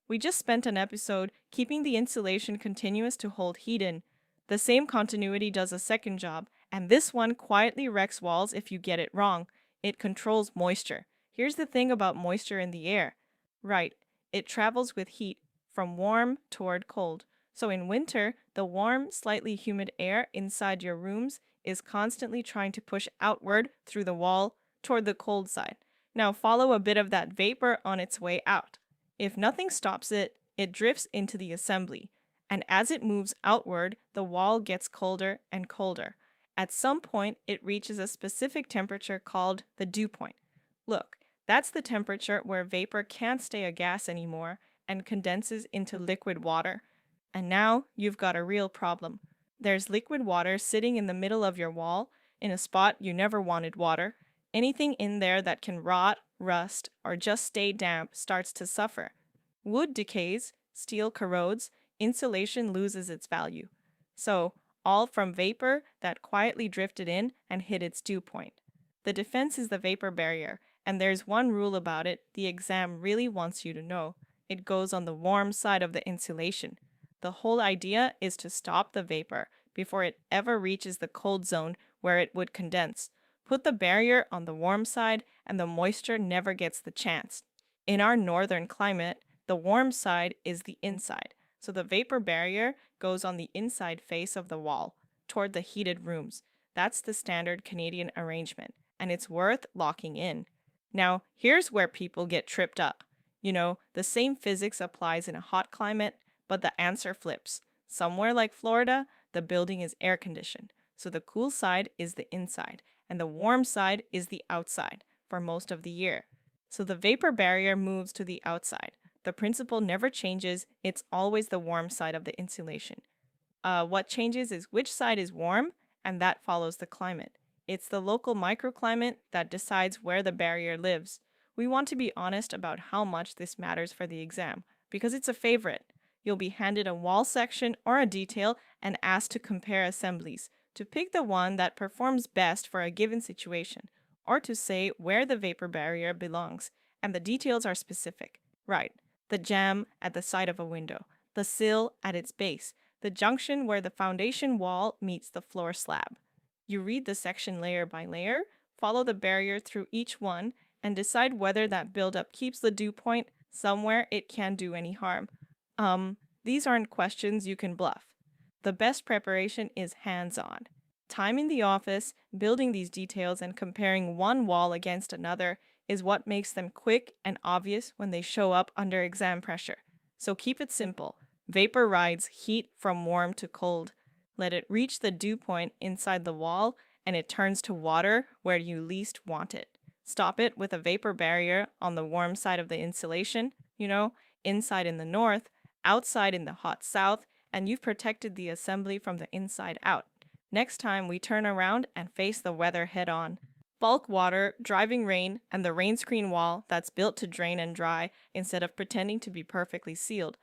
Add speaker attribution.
Speaker 1: We just spent an episode keeping the insulation continuous to hold heat in. The same continuity does a second job, and this one quietly wrecks walls if you get it wrong. It controls moisture. Here's the thing about moisture in the air. Right, it travels with heat from warm toward cold. So in winter, the warm, slightly humid air inside your rooms is constantly trying to push outward through the wall toward the cold side. Now follow a bit of that vapor on its way out. If nothing stops it, it drifts into the assembly, and as it moves outward, the wall gets colder and colder. At some point, it reaches a specific temperature called the dew point. Look, that's the temperature where vapor can't stay a gas anymore and condenses into liquid water. And now you've got a real problem. There's liquid water sitting in the middle of your wall, in a spot you never wanted water. Anything in there that can rot, rust, or just stay damp starts to suffer. Wood decays, steel corrodes, insulation loses its value. So, all from vapor that quietly drifted in and hit its dew point. The defense is the vapor barrier, and there's one rule about it the exam really wants you to know. It goes on the warm side of the insulation. The whole idea is to stop the vapor before it ever reaches the cold zone where it would condense. Put the barrier on the warm side, and the moisture never gets the chance. In our northern climate, the warm side is the inside, so the vapor barrier goes on the inside face of the wall, toward the heated rooms. That's the standard Canadian arrangement, and it's worth locking in. Now, here's where people get tripped up. The same physics applies in a hot climate, but the answer flips. Somewhere like Florida, the building is air conditioned, so the cool side is the inside, and the warm side is the outside for most of the year. So the vapor barrier moves to the outside. The principle never changes, it's always the warm side of the insulation. What changes is which side is warm, and that follows the climate. It's the local microclimate that decides where the barrier lives. We want to be honest about how much this matters for the exam, because it's a favorite. You'll be handed a wall section or a detail and asked to compare assemblies, to pick the one that performs best for a given situation, or to say where the vapor barrier belongs, and the details are specific. Right, the jamb at the side of a window, the sill at its base, the junction where the foundation wall meets the floor slab. You read the section layer by layer, follow the barrier through each one, and decide whether that buildup keeps the dew point somewhere it can't do any harm. These aren't questions you can bluff. The best preparation is hands-on. Time in the office, building these details and comparing one wall against another is what makes them quick and obvious when they show up under exam pressure. So keep it simple. Vapor rides heat from warm to cold. Let it reach the dew point inside the wall, and it turns to water where you least want it. Stop it with a vapor barrier on the warm side of the insulation, inside in the north, outside in the hot south, and you've protected the assembly from the inside out. Next time we turn around and face the weather head on. Bulk water, driving rain, and the rain screen wall that's built to drain and dry instead of pretending to be perfectly sealed.